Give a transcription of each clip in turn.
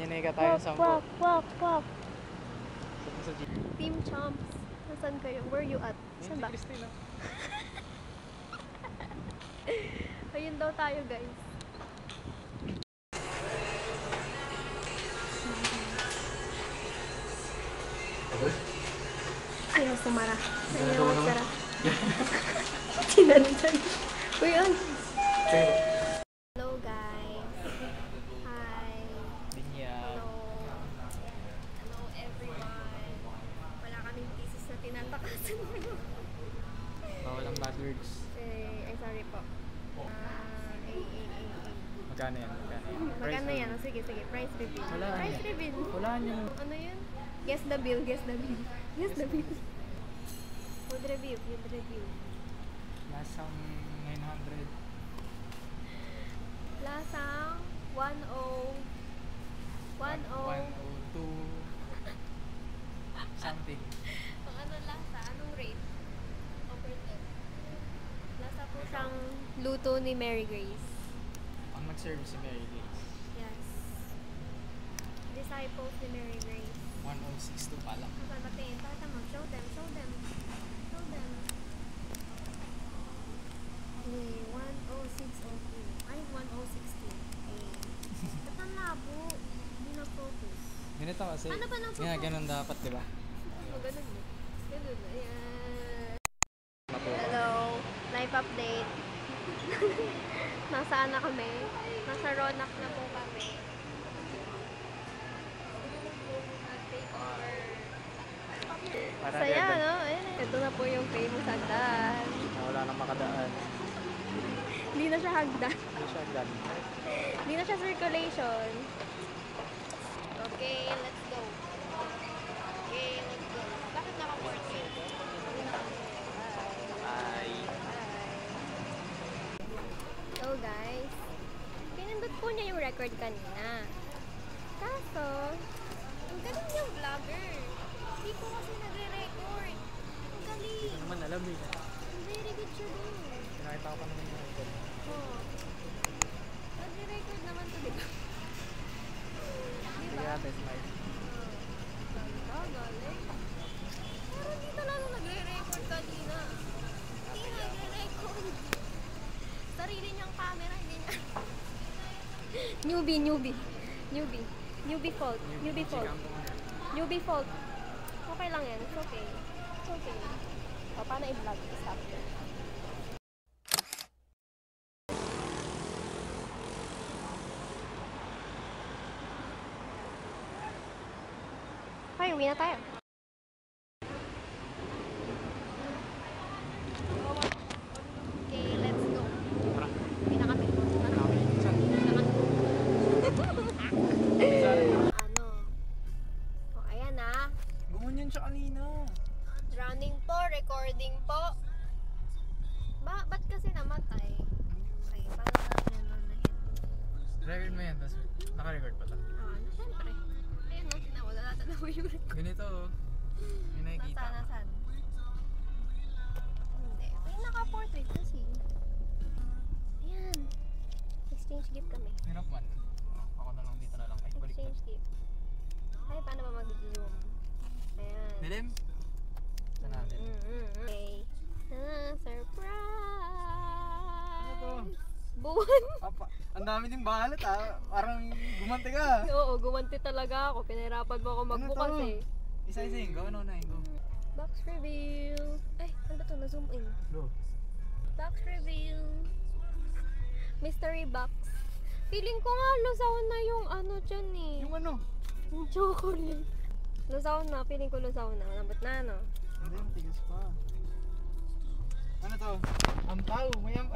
Manyanega tayo sa Wak, wak, wak. sa Team Chomps. Nasaan kayo? Where you at? Saan ba? Christina. Ayun daw tayo, guys. Ayaw sumara. Ayaw magsara. Tinantan. Uy, on. Hello, guys. Hi. Binyag. Hello. Hello, everyone. Wala kaming thesis na tinatakasan mo. Bawal ang bad words. Ay, sorry po. Magkano yan? Magkano yan? Oh, sige, sige. Price reveal. Wala. Price reveal. Wala nyo. Ano yun? Guess the bill, guess the bill. Guess the bill. Food review, food review. Lasang 900. Lasang 10. 102 something. Ang ano lasa? Anong rate? Over 10. Lasa po siyang luto ni Mary Grace. Ang nag-serve si Mary Grace. Yes. Disciples ni Mary Grace. 1062 pala. Kapag matiin, tata mo, show them, show them. Show them. Okay, 10602. Ay, 1062. Eh. Ba't ang labo? Hindi na-focus. Ganito kasi. Ano ba nang Yeah, ganun dapat, di ba? Ano, ganun mo. Ganun na. Ayan. Matuwa. Hello. Life update. Nasaan na kami? Nasa Ronak na po kami. Nag-take over. Para Saya, record. no? Ayan. Ito na po yung famous hagdan. Wala nang makadaan. Hindi na siya hagdan. Hindi siya agad. Hindi na siya circulation. Okay, let's go. Okay, let's go. Bakit naka-portrait? Ay. So guys, pinindot po niya yung record kanina. Kaso, ang galing yung vlogger. Hindi po kasi nagre-record. Ang galing. Hindi naman alam eh. Very good siya dun. Pinakita ko pa naman yung record. Oh. Nagre-record naman to, diba? Sige Diba? ate, smile. Ganda, galing. Pero hindi talaga nagre-record kanina. Hindi nagre-record. Sarili niyang camera, hindi niya. Newbie fault. Newbie fault. Newbie fault. Okay lang yan. It's okay. It's okay. O, paano i-vlog? Stop. Okay, uwi na tayo. Okay, let's go. Tara. Uwi na kami. Ano? Saan? Ano? O, ayan ah. Gumanyan siya kanina. Running po, recording po. Ba't kasi namatay? Okay, paano natin nanunahin? Record mo yan, tapos naka-record pa to. Siyempre. Ayun no, sinawala natin ako yung record. Ganito oh. May nakikita. Nasaan? Hindi. May naka-portrait kasi. Ayan. Exchange gift kami. Hirap man. Ako na lang dito na lang. Ay, balik na. Exchange gift. Ay, paano ba mag-zoom? Ayan. Dilim? Saan natin? Okay. Surprise! Ano to? Buwan! Papa, ang dami din balat ah. Parang gumanti ka. Oo, gumanti talaga ako. Pinahirapan mo ako magbukas Ano to? eh. Isa-isa yung go. Ano na yung go? Box reveal. Ay, ano ba to? Na-zoom in. Go. Box reveal. Mystery box. Feeling ko nga lusaw na yung ano dyan eh. Yung ano? Yung chocolate. Lusaw na. Feeling ko lusaw na. Lambot na ano. Hindi, matigas pa. Ano to? Ampaw. May ampaw.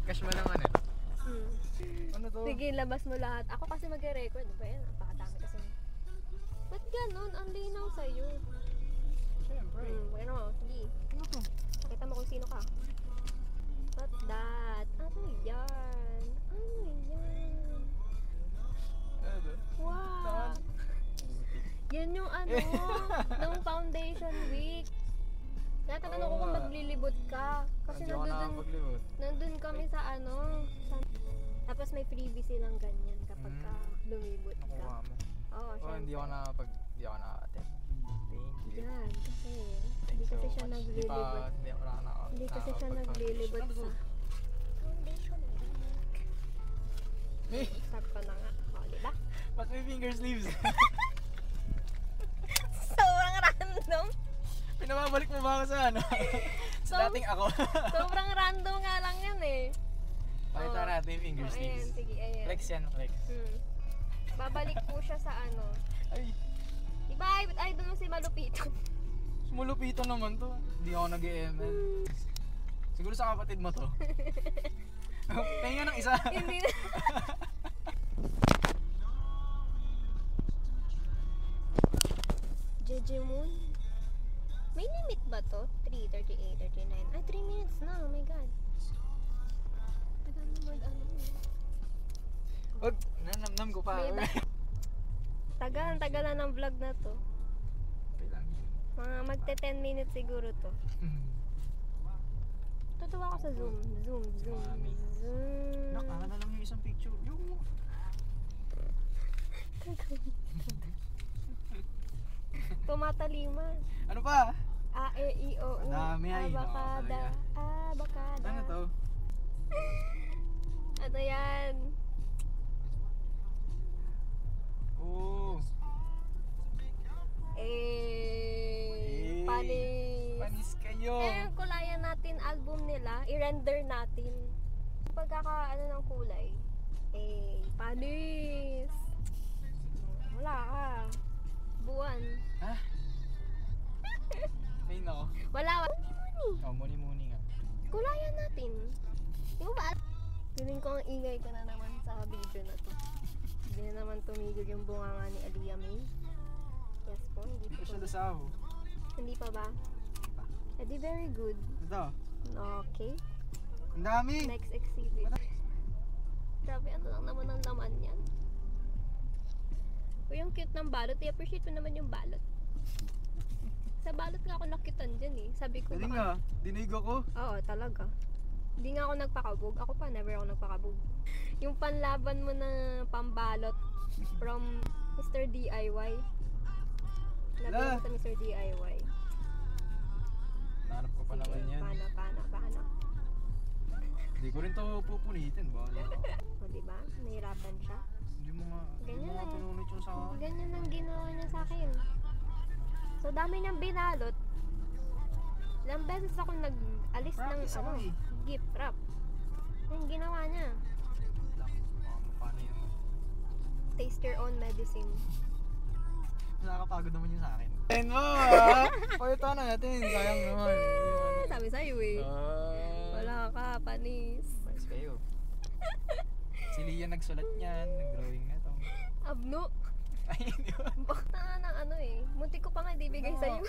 Cash mo lang ano? Ano to? Sige, labas mo lahat. Ako kasi magre-record. Ba yan? Napakadami kasi. Ba't ganun? Ang linaw sa'yo. Siyempre. Ano? Sige. Ano to? Pakita mo kung sino ka. What's that? Ano yan? Ano yan? Wow! Yan yung ano, nung foundation week. Natanong ko kung maglilibot ka. Kasi Hindi ako nandun nakapaglibot. kami sa ano. Tapos may freebie silang ganyan kapag lumibot ka. Nakuha mo. Oo, Oh, hindi ako na-attend. Thank you. Yan, kasi Thank hindi you kasi so siya much. naglilibot. Hindi ako Hindi kasi siya naglilibot sa foundation week. Eh, Sakto na nga. O, diba? ba't may finger sleeves? Sobrang random. Pinababalik mo ba ako sa ano? Sa dating ako. Sobrang random nga lang yan eh. Pakita Oo. natin yung finger Ayan, sleeves. sige, ayan. Flex yan, flex. Babalik po siya sa ano. Ay, Diba, idol mo si Malupito. mulupito naman to. Hindi ako nag-ML. Siguro sa kapatid mo to. Tingnan ng isa. Hindi na. JJ Moon. May limit ba to? 3, 38, 39. Ay, 3 minutes na. Oh my God. Tagal mo ano. Wag, nanamnam ko pa. May iba. Tagal na ng vlog na to. Okay lang yun. Mga magte 10 minutes siguro to. Tutuwa ako sa Zoom. Mami. Zoom. Nakaka na lang yung isang picture. Yung Tumataliman. ano pa? A, E, I, O, U. Dami ay, Abakada. Abakada. Ano to? Ano yan? Oh. Panis. Panis kayo. Kaya yung kulayan natin, album nila, i-render natin. Pagkaka, ano ng kulay. Panis. Wala ka. Buwan. Ha? Ay nako. Wala. Muni. Oh, muni-muni nga. Kulayan natin. Di mo ba? Piling ko ang ingay ko na naman sa video na to. Hindi na naman tumigil yung bunganga ni Aliyah May. Yes po, hindi Hindi po. ko siya nasaw. Hindi pa ba? Edi very good. Ito. Okay. Ang dami. Next exhibit. Grabe, ano lang naman ang laman yan. Uy, yung cute ng balot. I-appreciate mo naman yung balot. Sa balot nga ako nakitan dyan eh. Sabi ko Galing baka... nga. Dinig ako. Oo, talaga. Hindi nga ako nagpakabog. Ako pa, never ako nagpakabog. Yung panlaban mo na pambalot from Mr. DIY. Labi mo sa Mr. DIY. Nahanap ko pa naman yan. Paano? Hindi ko rin to pupunitin. Bahala. O, diba? Nahirapan siya. Hindi mo nga Ganyan lang. pinunit yung sa akin. Ganyan ang ginawa niya sa akin. So, dami niyang binalot. Ilang beses ako nag-alis ng Practice ako eh. gift wrap. Yung ginawa niya. Paano yun? Taste your own medicine. Nakakapagod naman yun sa akin. Ayun mo ha! Pakita natin. Sayang naman. Sabi sa'yo eh. Wala ka, panis. Nice kayo. Si Lia nagsulat niyan. Nag-drawing na to. Abno. Ay, di ba? Baka na ano eh. Muntik ko pa nga ibibigay Oo. sa'yo.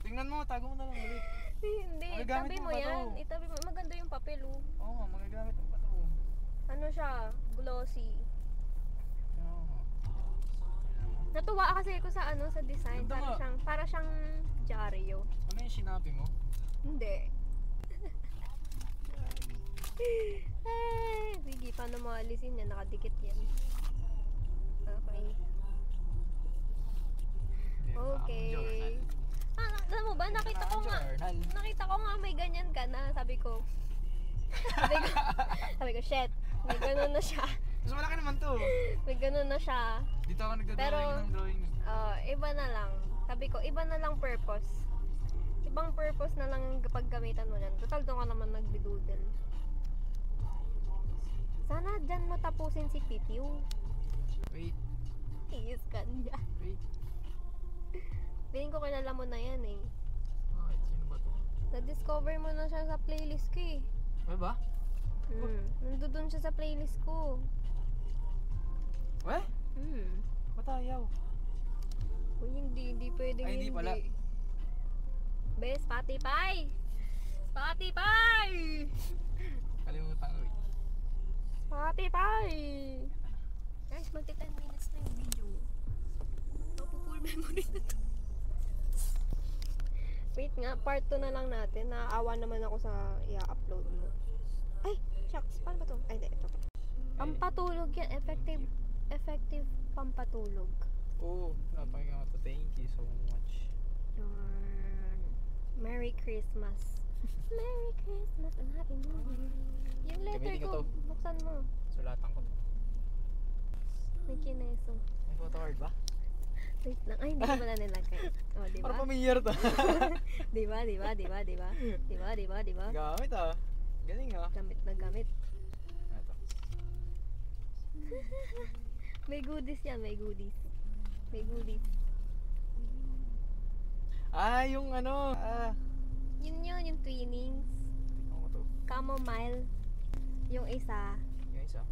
Tingnan mo, tago mo na lang ulit. Hindi, Magagamit itabi mo mo ba to? yan. Itabi mo. Maganda yung papel oh. Oo nga, magagamit mo pa to. Ano siya? Glossy. Oo. Natuwa kasi ako sa ano sa design. Ganda nga. Para siyang dyaryo. Ano yung sinabi mo? Hindi. Sige, paano mo alisin yan? Nakadikit yan. Okay. Okay. Alam mo ba, nakita ko nga may ganyan ka na. Sabi ko, shit, may ganun na siya. Mas malaki naman to. May ganun na siya. Dito ako nagdadrawing Pero, ng drawing. Iba na lang. Sabi ko, iba na lang purpose. Ibang purpose na lang ang paggamitan mo yan. Total, doon ka naman nagbidoodle. Sana dyan mo tapusin si Pityu. Wait, Iyos ka niya. wait. Feeling ko kilala mo na yan eh. Bakit? Sino ba to? Na-discover mo na siya sa playlist ko eh. Ano ba? Nandun siya sa playlist ko. Weh? Ba't ayaw? Uy, hindi pwedeng Ay, hindi pala. Be, Spotify! Spotify! Kalimutan ko eh. Spotify! Guys, magti 10 minutes na yung video. Full memory na to. Wait nga, part 2 na lang natin. Naaawa naman ako sa i-upload mo. Ay, shucks. Paano ba to? Ay, hindi. Ito pa. Pampatulog yan. Effective pampatulog. Oo, napahinga ko to. Thank you so much. Yarn. Merry Christmas. Merry Christmas and Happy New Year. Yung letter Gamitin ko ko, to. buksan mo. Sulatan ko to. May kineso. May photo card ba? Wait lang. Ay, hindi ko pala nilagay. O, diba? Para pamilyar to. Diba? Gamit ah. Galing ah. Gamit na gamit. Ito. May goodies yan, may goodies. May goodies. Ah, yung ano. Yun, yung Twinings. Ano to? Chamomile. Yung isa. Yung isa.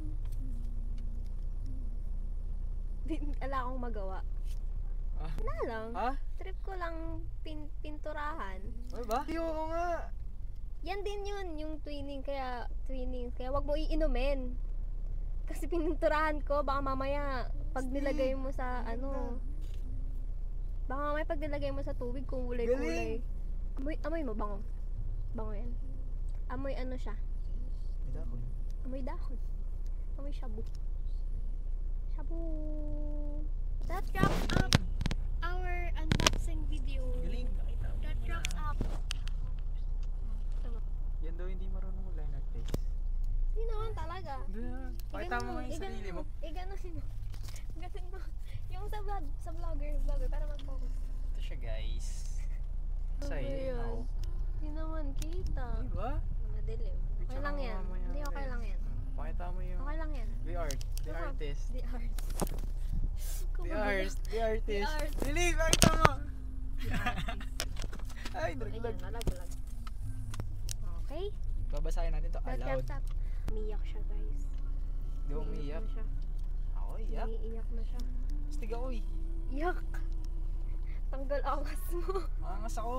Wala akong magawa. Wala lang. Ha? Trip ko lang pinturahan. Ano ba? Oo nga. Yan din yun, yung Twinings. Kaya wag mo iinumin. Kasi pininturahan ko, baka mamaya pag nilagay mo sa baka mamaya pag nilagay mo sa tubig kung kulay-kulay. Amoy mo, bango. Bango yan. Amoy ano siya? May dahon. Amoy dahon. Amoy shabu. Shabu. That wraps up our unboxing video. Galing. Nakita mo. That wraps up. Yan daw hindi marunong mag-line art face. Hindi naman talaga. Pakita mo nga yung sarili mo. Iganon mo. Ganon mo. Yung sa vlogger, para mag-focus. Ito siya guys. Sa'yo ako. Hindi naman kita. Diba? Madilim. Okay lang yan. Hindi, okay lang yan. Pakita mo yung Okay lang yan. the art. The Basta- artist. The art. The artist. The artist. art. Lili, pakita mo. The artist. Ay, Ayan, nalaglag. nalaglag. Okay. Babasahin natin to That aloud. wraps up. Umiyak siya, guys. Hindi ako umiiyak. na siya. Ako iyak. Umiiyak na siya. Astig ako eh. Iyak. Tanggal awas mo. Maangas ako.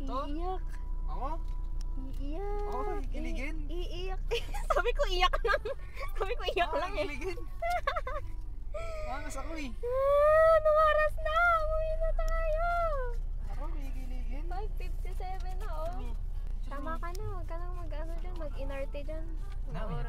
To? Iiyak. Ako? Iiyak. Ako, kiligin. Iiyak. Sabi ko iyak lang. Sabi ko iyak lang eh. Kiligin. Maangas ako eh. Anong oras na? Umuwi na tayo. Ako, kiligin. 5:57 na oh. Tama ka na. Huwag ka nang mag-ano dyan. Mag-inarte dyan. Na, may